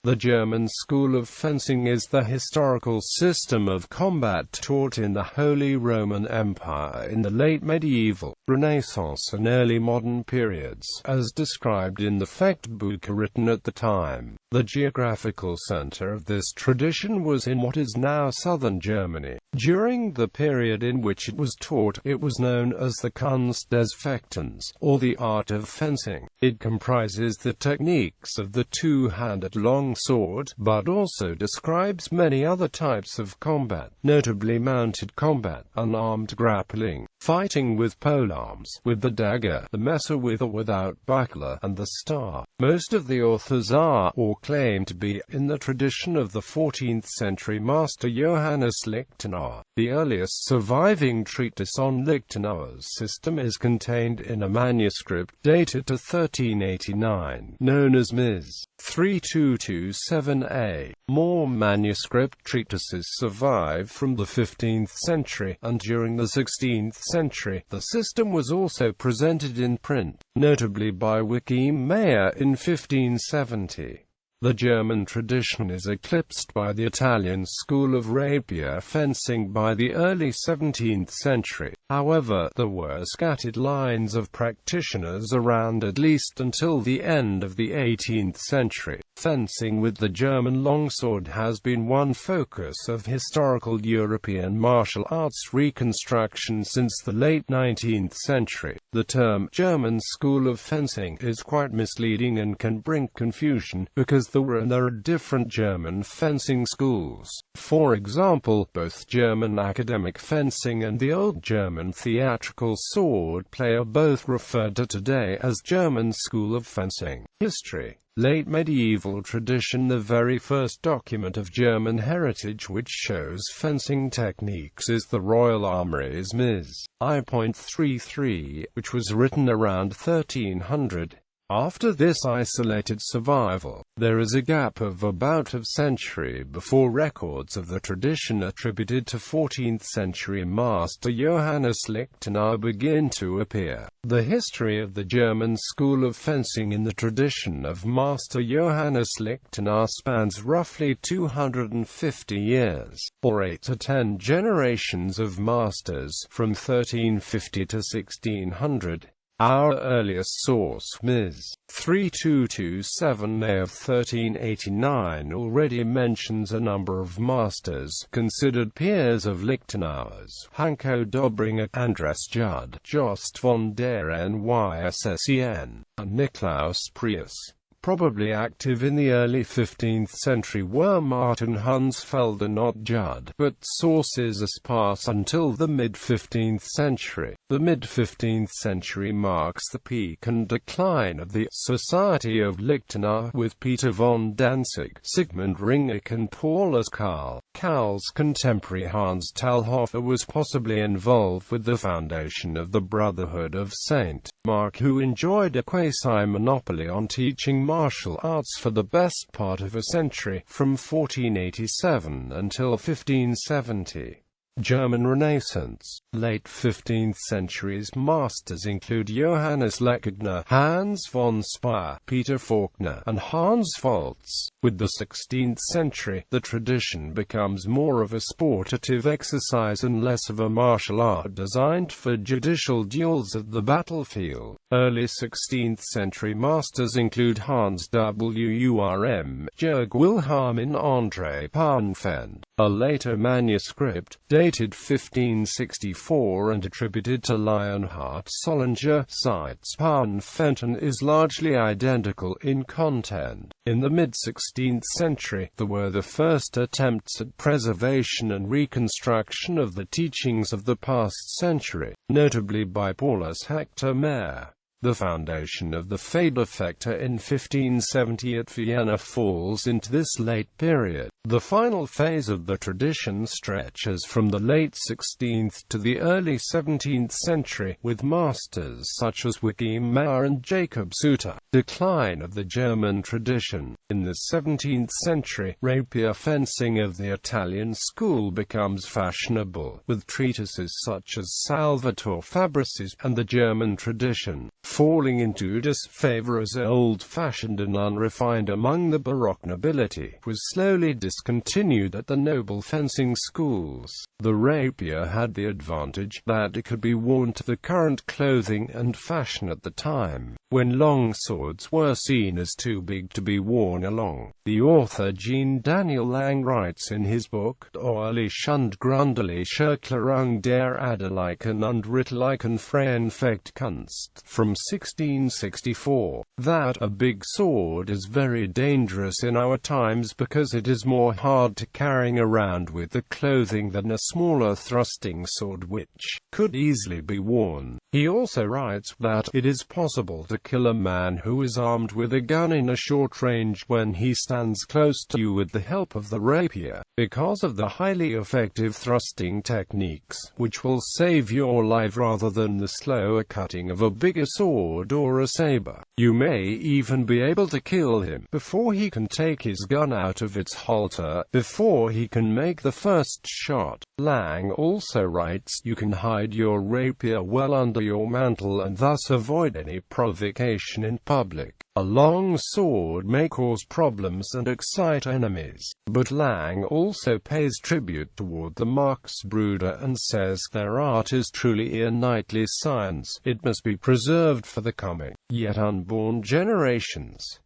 The German school of fencing is the historical system of combat taught in the Holy Roman Empire in the late medieval, Renaissance and early modern periods, as described in the Fechtbücher written at the time. The geographical center of this tradition was in what is now southern Germany. During the period in which it was taught, it was known as the Kunst des Fechtens, or the art of fencing. It comprises the techniques of the two-handed longsword, but also describes many other types of combat, notably mounted combat, unarmed grappling, fighting with polearms, with the dagger, the messer with or without buckler, and the star. Most of the authors are, or claim to be, in the tradition of the 14th century master Johannes Lichtenauer. The earliest surviving treatise on Lichtenauer's system is contained in a manuscript dated to 1389, known as Ms. 3227a. More manuscript treatises survive from the 15th century, and during the 16th century, the system was also presented in print, notably by Joachim Meyer in 1570. The German tradition is eclipsed by the Italian school of rapier fencing by the early 17th century. However, there were scattered lines of practitioners around at least until the end of the 18th century. Fencing with the German longsword has been one focus of historical European martial arts reconstruction since the late 19th century. The term German school of fencing is quite misleading and can bring confusion, because there were and there are different German fencing schools. For example, both German academic fencing and the Old German theatrical sword play are both referred to today as German school of fencing. History. Late medieval tradition. The very first document of German heritage which shows fencing techniques is the Royal Armoury's Ms. I.33, which was written around 1300. After this isolated survival, there is a gap of about a century before records of the tradition attributed to 14th century master Johannes Lichtenauer begin to appear. The history of the German school of fencing in the tradition of master Johannes Lichtenauer spans roughly 250 years, or 8 to 10 generations of masters, from 1350 to 1600. Our earliest source, Ms. 3227a of 1389, already mentions a number of masters considered peers of Lichtenauer's: Hanko Dobringer, Andres Judd, Jost von der Nyssen, and Niklaus Prius. Probably active in the early 15th century were Martin Hunsfeld and not Judd, but sources are sparse until the mid-15th century. The mid-15th century marks the peak and decline of the Society of Lichtenauer, with Peter von Danzig, Sigmund Ringich and Paulus Karl. Karl's contemporary Hans Talhofer was possibly involved with the foundation of the Brotherhood of St. Mark, who enjoyed a quasi-monopoly on teaching martial arts for the best part of a century, from 1487 until 1570. German Renaissance. Late 15th century's masters include Johannes Lechegner, Hans von Speyer, Peter Faulkner, and Hans Volz. With the 16th century, the tradition becomes more of a sportative exercise and less of a martial art designed for judicial duels at the battlefield. Early 16th century masters include Hans Wurm, Jörg Wilhelm and André Pahnfeld. A later manuscript, dated 1564 and attributed to Leonhard Sollinger, cites Pahnfeld and is largely identical in content. In the mid-16th century, there were the first attempts at preservation and reconstruction of the teachings of the past century, notably by Paulus Hector Mayer. The foundation of the Federfechter in 1570 at Vienna falls into this late period. The final phase of the tradition stretches from the late 16th to the early 17th century, with masters such as Joachim Meyer and Jacob Suter. Decline of the German tradition. In the 17th century, rapier fencing of the Italian school becomes fashionable, with treatises such as Salvatore Fabrizi's and the German tradition. falling into disfavor as old-fashioned and unrefined among the Baroque nobility, was slowly discontinued at the noble fencing schools. The rapier had the advantage that it could be worn to the current clothing and fashion at the time, when long swords were seen as too big to be worn along. The author Jean Daniel Lang writes in his book, Oerlich und grundliche Erklärung der Adelichen und Ritterlichen freien Fechtkunst, from 1664, that a big sword is very dangerous in our times because it is more hard to carrying around with the clothing than a smaller thrusting sword which could easily be worn. He also writes that it is possible to kill a man who is armed with a gun in a short range when he stands close to you with the help of the rapier, because of the highly effective thrusting techniques, which will save your life rather than the slower cutting of a bigger sword or a saber. You may even be able to kill him before he can take his gun out of its holster, before he can make the first shot. Lang also writes, you can hide your rapier well under your mantle and thus avoid any provocation in public. A long sword may cause problems and excite enemies, but Lang also pays tribute toward the Marxbrüder and says their art is truly a knightly science. It must be preserved for the coming, yet unborn generations.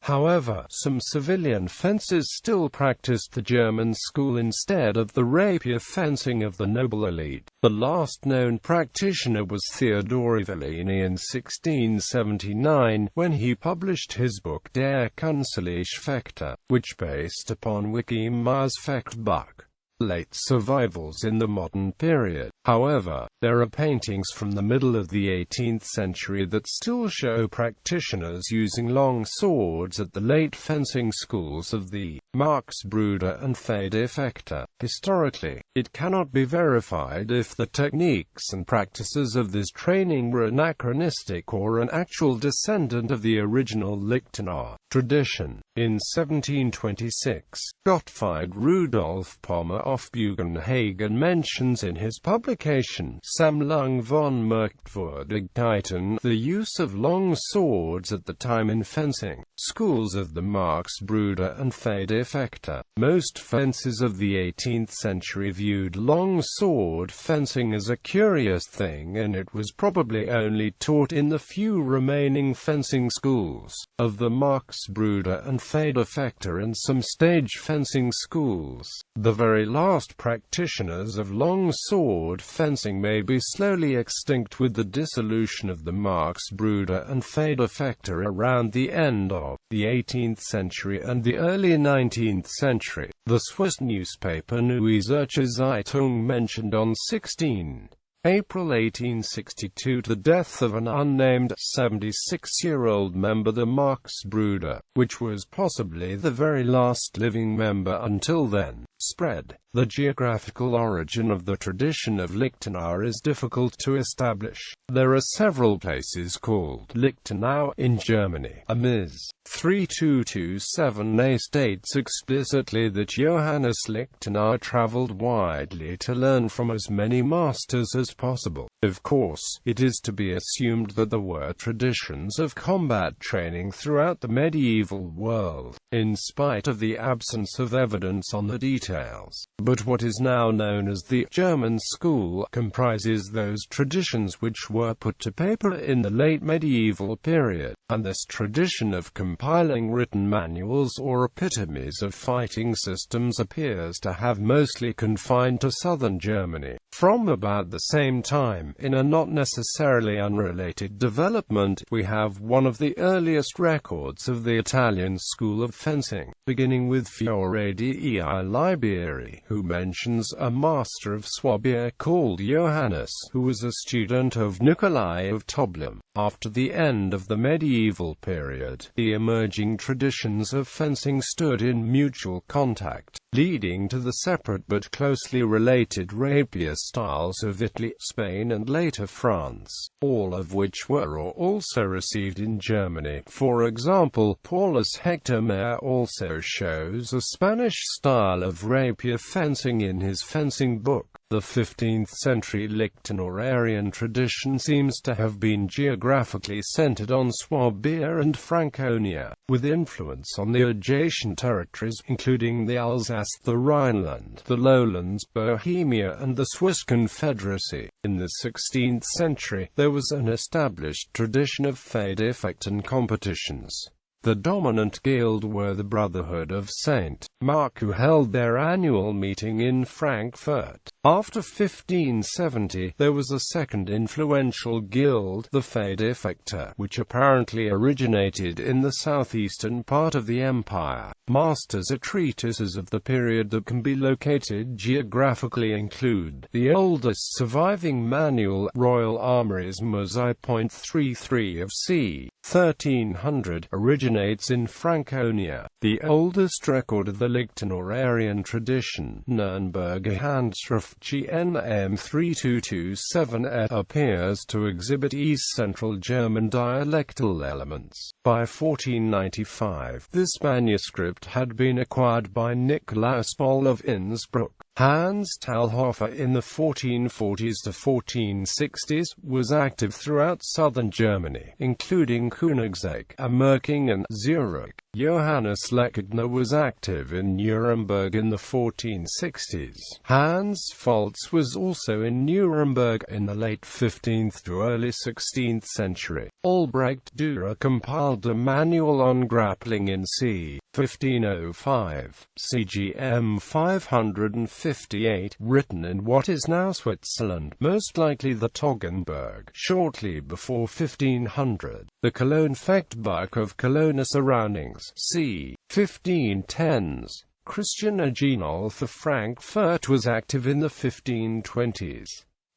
However, some civilian fencers still practiced the German school instead of the rapier fencing of the noble elite. The last known practitioner was Theodore Ivellini in 1679, when he published his book Der künstliche Fechter, which based upon Wikipedia's Fechtbücher. Late survivals in the modern period. However, there are paintings from the middle of the 18th century that still show practitioners using long swords at the late fencing schools of the Marxbrüder and Fechter. Historically, it cannot be verified if the techniques and practices of this training were anachronistic or an actual descendant of the original Lichtenauer tradition. In 1726, Gottfried Rudolf Pommer of Bugenhagen mentions in his publication Sammlung von Merkwürdigkeiten the use of long swords at the time in fencing schools of the Marxbrüder and Fechter. Most fencers of the 18th century viewed long sword fencing as a curious thing, and it was probably only taught in the few remaining fencing schools of the Marxbrüder and Fechter and some stage fencing schools. The very last practitioners of long sword fencing may be slowly extinct with the dissolution of the Marxbrüder and Fechter around the end of the 18th century and the early 19th century. The Swiss newspaper Neue Zürcher Zeitung mentioned on 16 April 1862 the death of an unnamed 76-year-old member of the Marxbrüder, which was possibly the very last living member until then. Spread. The geographical origin of the tradition of Lichtenau is difficult to establish. There are several places called Lichtenau in Germany. A Ms. 3227a states explicitly that Johannes Lichtenau traveled widely to learn from as many masters as possible. Of course, it is to be assumed that there were traditions of combat training throughout the medieval world, in spite of the absence of evidence on the details. But what is now known as the German school comprises those traditions which were put to paper in the late medieval period, and this tradition of compiling written manuals or epitomes of fighting systems appears to have mostly confined to southern Germany. From about the same time, in a not necessarily unrelated development, we have one of the earliest records of the Italian school of fencing, beginning with Fiore dei Liberi, who mentions a master of Swabia called Johannes, who was a student of Nicolai of Toblum. After the end of the medieval period, the emerging traditions of fencing stood in mutual contact. leading to the separate but closely related rapier styles of Italy, Spain and later France, all of which were or also received in Germany. For example, Paulus Hector also shows a Spanish style of rapier fencing in his fencing book. The 15th-century Lichtenauerian tradition seems to have been geographically centered on Swabia and Franconia, with influence on the adjacent territories, including the Alsace, the Rhineland, the Lowlands, Bohemia and the Swiss Confederacy. In the 16th century, there was an established tradition of Fechtbücher competitions. The dominant guild were the Brotherhood of St. Mark, who held their annual meeting in Frankfurt. After 1570, there was a second influential guild, the Fechtbücher, which apparently originated in the southeastern part of the empire. Masters of treatises of the period that can be located geographically include the oldest surviving manual, Royal Armouries Mosai.33 of c. 1300, originates in Franconia. The oldest record of the Lichtenauerian tradition, Nürnberger Handschrift GNM 3227 appears to exhibit East Central German dialectal elements. By 1495, this manuscript had been acquired by Nikolaus Boll of Innsbruck. Hans Talhofer in the 1440s to 1460s was active throughout southern Germany, including Königsegg, Amerking and Zurich. Johannes Lechegner was active in Nuremberg in the 1460s. Hans Foltz was also in Nuremberg in the late 15th to early 16th century. Albrecht Dürer compiled a manual on grappling in c. 1505, CGM 558, written in what is now Switzerland, most likely the Toggenburg, shortly before 1500. The Cologne Fechtbücher of Cologne surroundings, c. 1510s. Christian Agenolf of Frankfurt was active in the 1520s.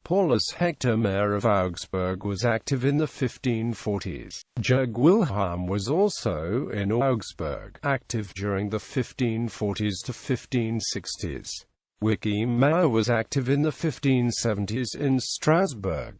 Paulus Hector Mayer of Augsburg was active in the 1540s. Jörg Wilhelm was also in Augsburg, active during the 1540s to 1560s. Wiki Mayer was active in the 1570s in Strasbourg.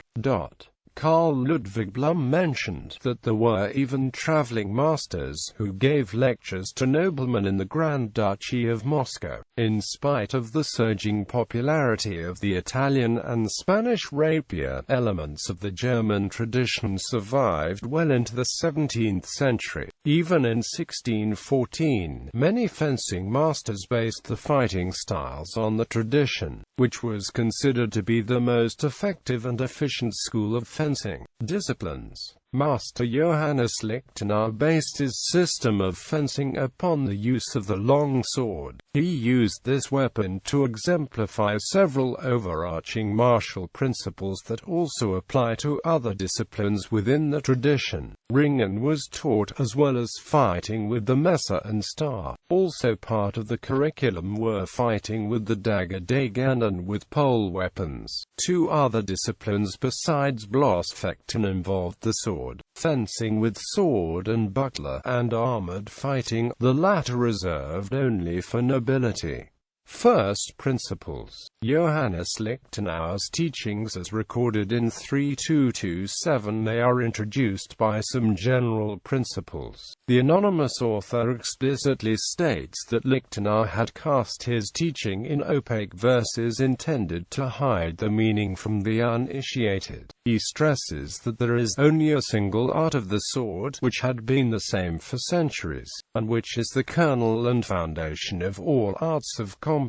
Carl Ludwig Blum mentioned that there were even traveling masters who gave lectures to noblemen in the Grand Duchy of Moscow. In spite of the surging popularity of the Italian and Spanish rapier, elements of the German tradition survived well into the 17th century. Even in 1614, many fencing masters based the fighting styles on the tradition, which was considered to be the most effective and efficient school of fencing. Disciplines. Master Johannes Lichtenauer based his system of fencing upon the use of the longsword. He used this weapon to exemplify several overarching martial principles that also apply to other disciplines within the tradition. Ringen was taught as well as fighting with the Messer and Star. Also part of the curriculum were fighting with the dagger and with pole weapons. Two other disciplines besides Blossfechten involved the sword. Fencing with sword and buckler, and armored fighting, the latter reserved only for nobility. First principles. Johannes Lichtenauer's teachings as recorded in 3227. They are introduced by some general principles. The anonymous author explicitly states that Lichtenauer had cast his teaching in opaque verses intended to hide the meaning from the uninitiated. He stresses that there is only a single art of the sword, which had been the same for centuries, and which is the kernel and foundation of all arts of combat.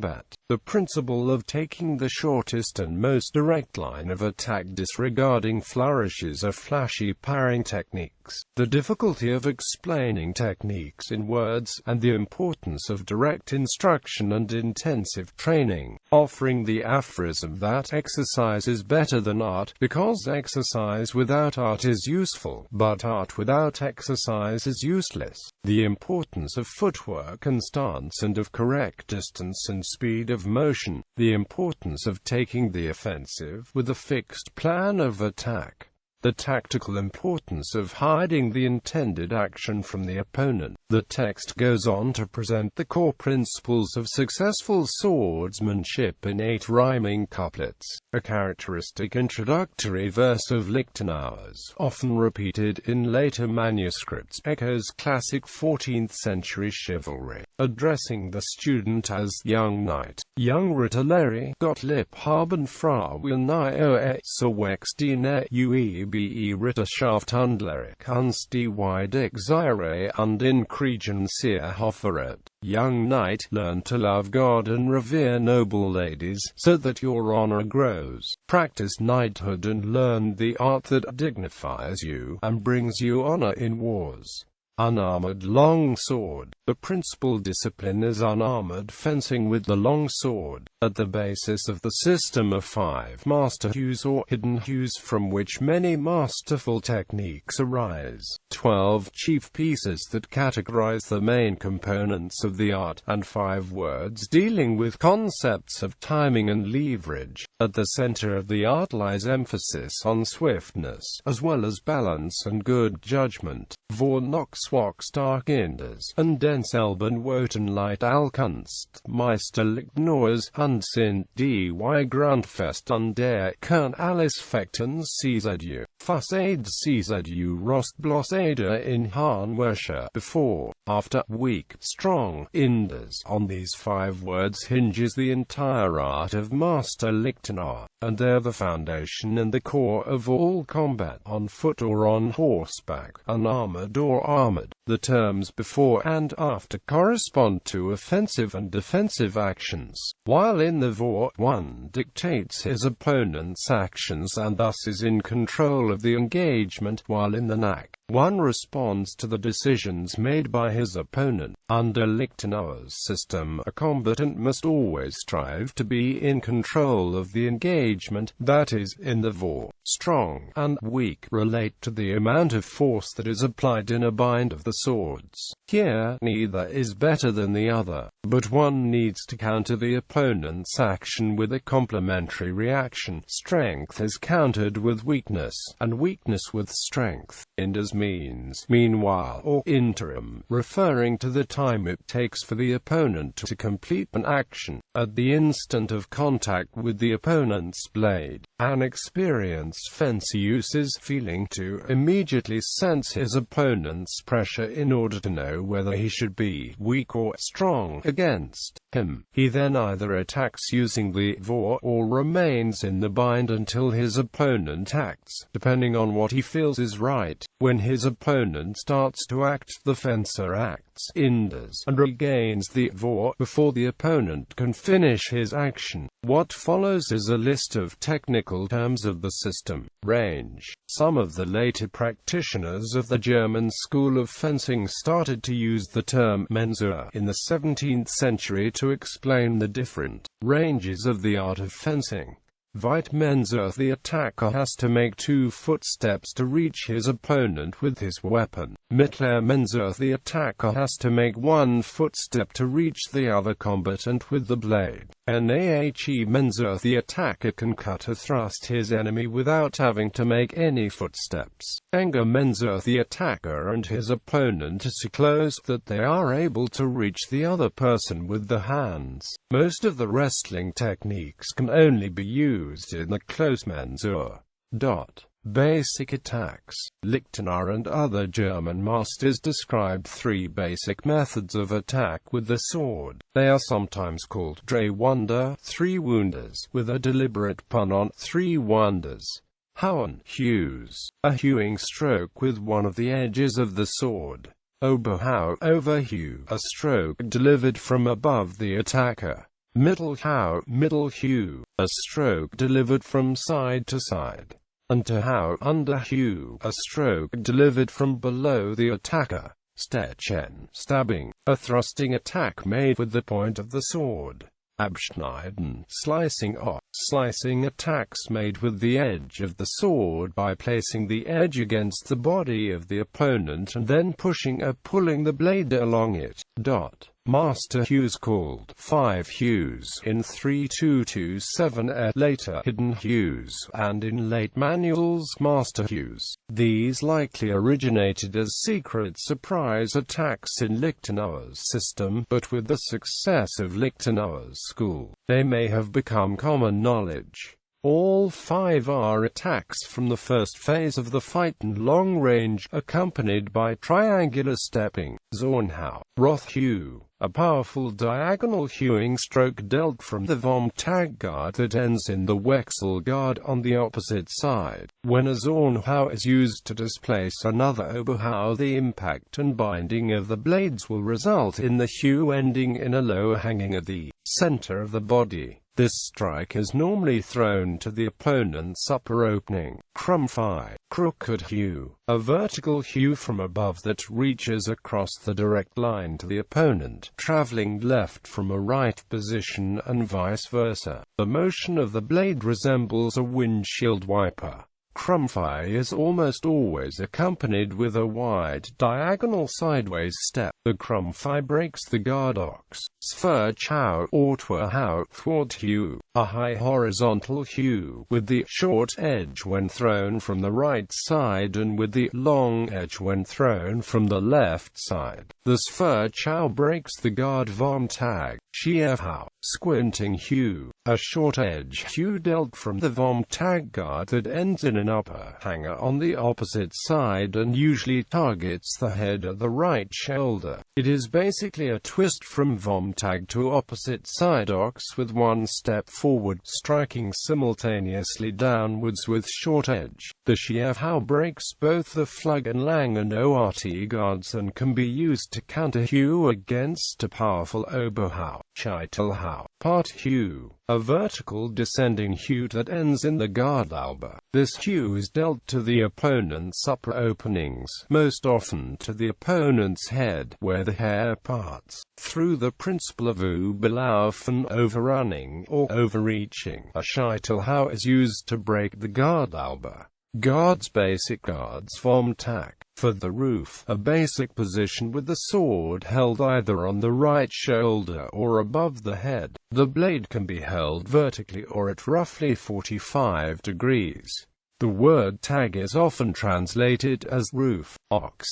The principle of taking the shortest and most direct line of attack, disregarding flourishes or flashy parrying techniques. The difficulty of explaining techniques in words, and the importance of direct instruction and intensive training. Offering the aphorism that exercise is better than art, because exercise without art is useful, but art without exercise is useless. The importance of footwork and stance, and of correct distance and speed of motion. The importance of taking the offensive with a fixed plan of attack. The tactical importance of hiding the intended action from the opponent. The text goes on to present the core principles of successful swordsmanship in 8 rhyming couplets. A characteristic introductory verse of Lichtenauer's, often repeated in later manuscripts, echoes classic 14th-century chivalry, addressing the student as "young knight, young Ritter Gottlieb haben Frauen nie so wechstine Uebe Ritterschaft und Kunst die Desire und in Kriegen sehr hofferet." Young knight, learn to love God and revere noble ladies, so that your honor grows. Practice knighthood and learn the art that dignifies you, and brings you honor in wars. Unarmored longsword. The principal discipline is unarmored fencing with the longsword, at the basis of the system of 5 master hues or hidden hues from which many masterful techniques arise. 12 chief pieces that categorize the main components of the art, and 5 words dealing with concepts of timing and leverage. At the center of the art lies emphasis on swiftness, as well as balance and good judgment. Vor Noxwalk stark Inders, und den selben Woten Light all Kunst, Meisterlich Neues, und sind die Grundfest und der Kern alles Fechtens CZU. Facade CZU Rost Blossade in Han Werscher. Before, after, weak, strong, Inders. On these 5 words hinges the entire art of Master Lichtenauer, and they're the foundation and the core of all combat, on foot or on horseback, unarmored or armored. The terms before and after correspond to offensive and defensive actions, while in the Vor, one dictates his opponent's actions and thus is in control of the engagement, while in the Nach, one responds to the decisions made by his opponent. Under Lichtenauer's system, a combatant must always strive to be in control of the engagement, that is, in the Vor. Strong and weak relate to the amount of force that is applied in a bind of the swords. Here, neither is better than the other, but one needs to counter the opponent's action with a complementary reaction. Strength is countered with weakness, and weakness with strength. Inders means meanwhile or interim, referring to the time it takes for the opponent to complete an action. At the instant of contact with the opponent's blade, an experienced fencer uses feeling to immediately sense his opponent's pressure in order to know whether he should be weak or strong against him. He then either attacks using the Vor or remains in the bind until his opponent acts, depending on what he feels is right. When his opponent starts to act, the fencer acts Inders and regains the Vor before the opponent can finish his action. What follows is a list of technical terms of the system. Range. Some of the later practitioners of the German school of fencing started to use the term Mensur in the 17th century to explain the different ranges of the art of fencing. Weit Mensur. The attacker has to make 2 footsteps to reach his opponent with his weapon. Mittler Mensur. The attacker has to make 1 footstep to reach the other combatant with the blade. Nahe Mensur. The attacker can cut or thrust his enemy without having to make any footsteps. Enge Mensur. The attacker and his opponent are so close that they are able to reach the other person with the hands. Most of the wrestling techniques can only be used in the close Mensur. Basic attacks. Lichtenauer and other German masters described 3 basic methods of attack with the sword. They are sometimes called Drehwunder, 3 wounders, with a deliberate pun on 3 wonders. Hauen, hews, a hewing stroke with one of the edges of the sword. Oberhau, overhew, a stroke delivered from above the attacker. Mittelhau, middle hew, a stroke delivered from side to side. Unterhau, underhew, a stroke delivered from below the attacker. Stechen, stabbing, a thrusting attack made with the point of the sword. Abschneiden, slicing off, slicing attacks made with the edge of the sword by placing the edge against the body of the opponent and then pushing or pulling the blade along it. master hues called 5 hues in 3227, later hidden hues, and in late manuals master hues. These likely originated as secret surprise attacks in Lichtenauer's system, but with the success of Lichtenauer's school, they may have become common knowledge. All 5 are attacks from the first phase of the fight and long range, accompanied by triangular stepping, Zornhau, Roth Hue, a powerful diagonal hewing stroke dealt from the vom-Tag guard that ends in the Wechsel guard on the opposite side. When a Zornhau is used to displace another Oberhau, the impact and binding of the blades will result in the hue ending in a low hanging at the center of the body. This strike is normally thrown to the opponent's upper opening. Crumphy, crooked hue, a vertical hue from above that reaches across the direct line to the opponent, traveling left from a right position and vice versa. The motion of the blade resembles a windshield wiper. Crumphy is almost always accompanied with a wide, diagonal sideways step. The crumphy breaks the guard ox. Sverchau, or Twerhau, thwart hue, a high horizontal hue, with the short edge when thrown from the right side and with the long edge when thrown from the left side. The Sverchau breaks the guard vom-Tag. Schiefhau, squinting hue, a short edge hue dealt from the vom-Tag guard that ends in an upper hanger on the opposite side and usually targets the head of the right shoulder. It is basically a twist from vom-Tag to opposite side ox with one step forward, striking simultaneously downwards with short edge. The Schiefhau breaks both the Flug and Lang and ORT guards and can be used to counter hue against a powerful Oberhau. Scheitelhau, part hue, a vertical descending hue that ends in the Gardalbe. This hue is dealt to the opponent's upper openings, most often to the opponent's head, where the hair parts. Through the principle of Überlaufen, overrunning or overreaching, a Scheitelhau is used to break the Gardalbe. Guards, basic guards vom-Tag. For the roof, a basic position with the sword held either on the right shoulder or above the head. The blade can be held vertically or at roughly 45 degrees. The word tag is often translated as roof, ox,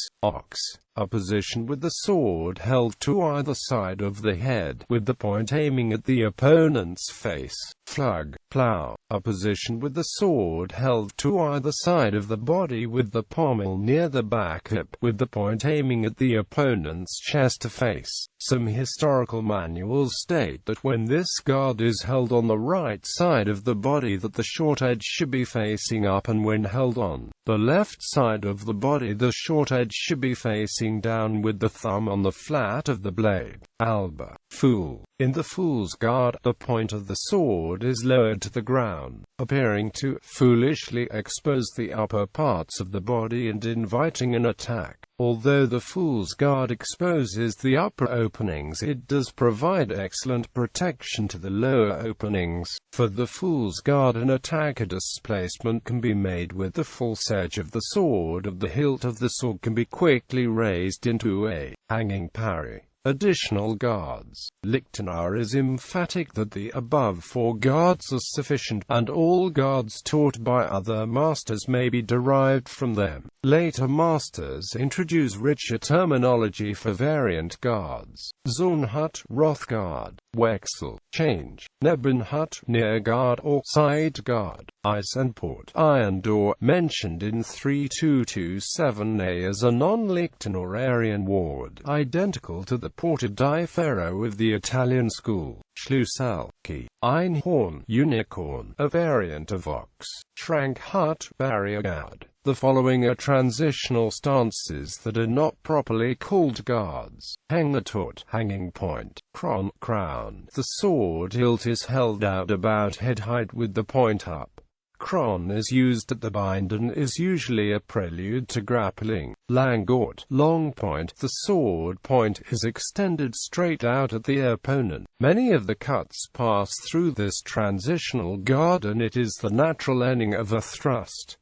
a position with the sword held to either side of the head, with the point aiming at the opponent's face. Slug Plow, a position with the sword held to either side of the body with the pommel near the back hip, with the point aiming at the opponent's chest to face. Some historical manuals state that when this guard is held on the right side of the body that the short edge should be facing up, and when held on the left side of the body the short edge should be facing down with the thumb on the flat of the blade. Alba, Fool. In the Fool's Guard, the point of the sword is lowered to the ground, appearing to foolishly expose the upper parts of the body and inviting an attack. Although the Fool's Guard exposes the upper openings, it does provide excellent protection to the lower openings. For the Fool's Guard, an attack displacement can be made with the false edge of the sword. The hilt of the sword can be quickly raised into a hanging parry. Additional guards. Lichtenauer is emphatic that the above 4 guards are sufficient, and all guards taught by other masters may be derived from them. Later masters introduce richer terminology for variant guards. Zornhut, Roth guard, Wechsel, change, Nebenhut, near guard or side guard, Eisenport, iron door, mentioned in 3227a as a non-Lichtenauerian ward, identical to the Porta di Ferro of the Italian school. Schlusselkey, Einhorn, unicorn, a variant of ox. Schrankhut, barrier guard. The following are transitional stances that are not properly called guards. Hängetort, hanging point. Crown. The sword hilt is held out about head height with the point up. Kron is used at the bind and is usually a prelude to grappling. Langort, long point. The sword point is extended straight out at the opponent. Many of the cuts pass through this transitional guard and it is the natural ending of a thrust.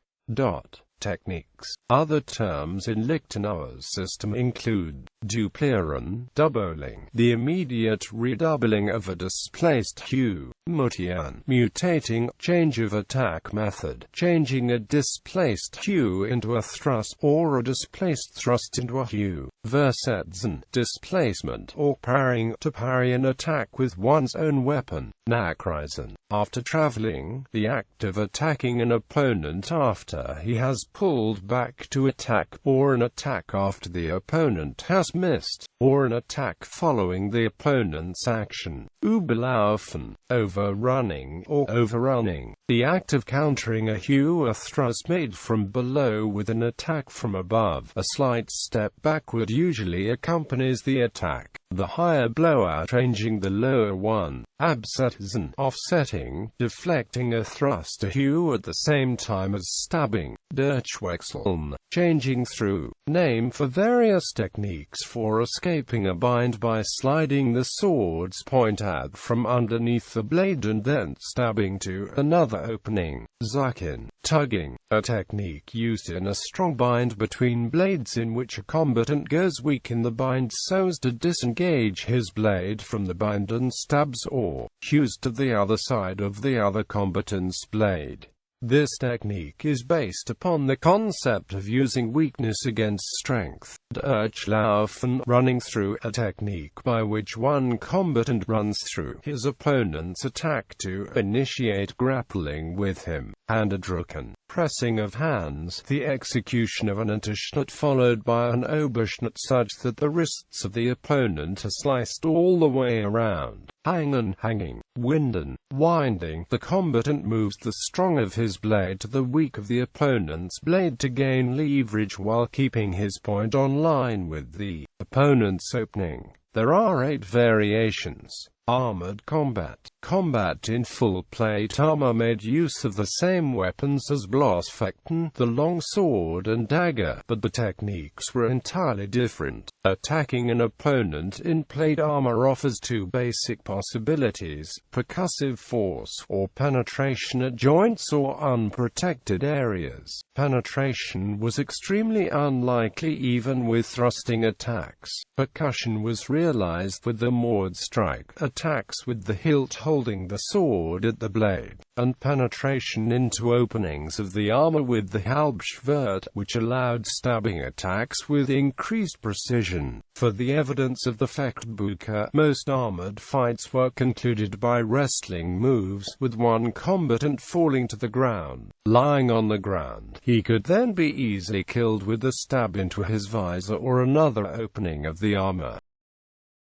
Technique. techniques. Other terms in Lichtenauer's system include duplieren, doubling, the immediate redoubling of a displaced hue; mutieren, mutating, change of attack method, changing a displaced hue into a thrust, or a displaced thrust into a hue; versetzen, displacement or parrying, to parry an attack with one's own weapon; nachreisen, after traveling, the act of attacking an opponent after he has pulled back to attack, or an attack after the opponent has missed, or an attack following the opponent's action; überlaufen, overrunning or overrunning, the act of countering a hue or thrust made from below with an attack from above. A slight step backward usually accompanies the attack, the higher blowout changing the lower one; absetzen, offsetting, deflecting a thrust or hue at the same time as stabbing; durchwechseln, changing through, name for various techniques for escaping a bind by sliding the sword's point out from underneath the blade and then stabbing to another opening; Zakin Tugging, a technique used in a strong bind between blades in which a combatant goes weak in the bind so as to disengage his blade from the bind and stabs or hews to the other side of the other combatant's blade. This technique is based upon the concept of using weakness against strength. Durchlaufen, running through, a technique by which one combatant runs through his opponent's attack to initiate grappling with him. Händedrücken, pressing of hands, the execution of an Unterschnitt followed by an Oberschnitt such that the wrists of the opponent are sliced all the way around. Hängen, hanging, winden, winding, the combatant moves the strong of his blade to the weak of the opponent's blade to gain leverage while keeping his point on line with the opponent's opening. There are 8 variations. Armored combat. Combat in full plate armor made use of the same weapons as Fechten, the longsword and dagger, but the techniques were entirely different. Attacking an opponent in plate armor offers 2 basic possibilities: percussive force, or penetration at joints or unprotected areas. Penetration was extremely unlikely even with thrusting attacks. Percussion was realized with the Mord strike, attacks with the hilt holding the sword at the blade, and penetration into openings of the armor with the Halbschwert, which allowed stabbing attacks with increased precision. For the evidence of the Fechtbücher, most armored fights were concluded by wrestling moves, with one combatant falling to the ground. Lying on the ground, he could then be easily killed with a stab into his visor or another opening of the armor.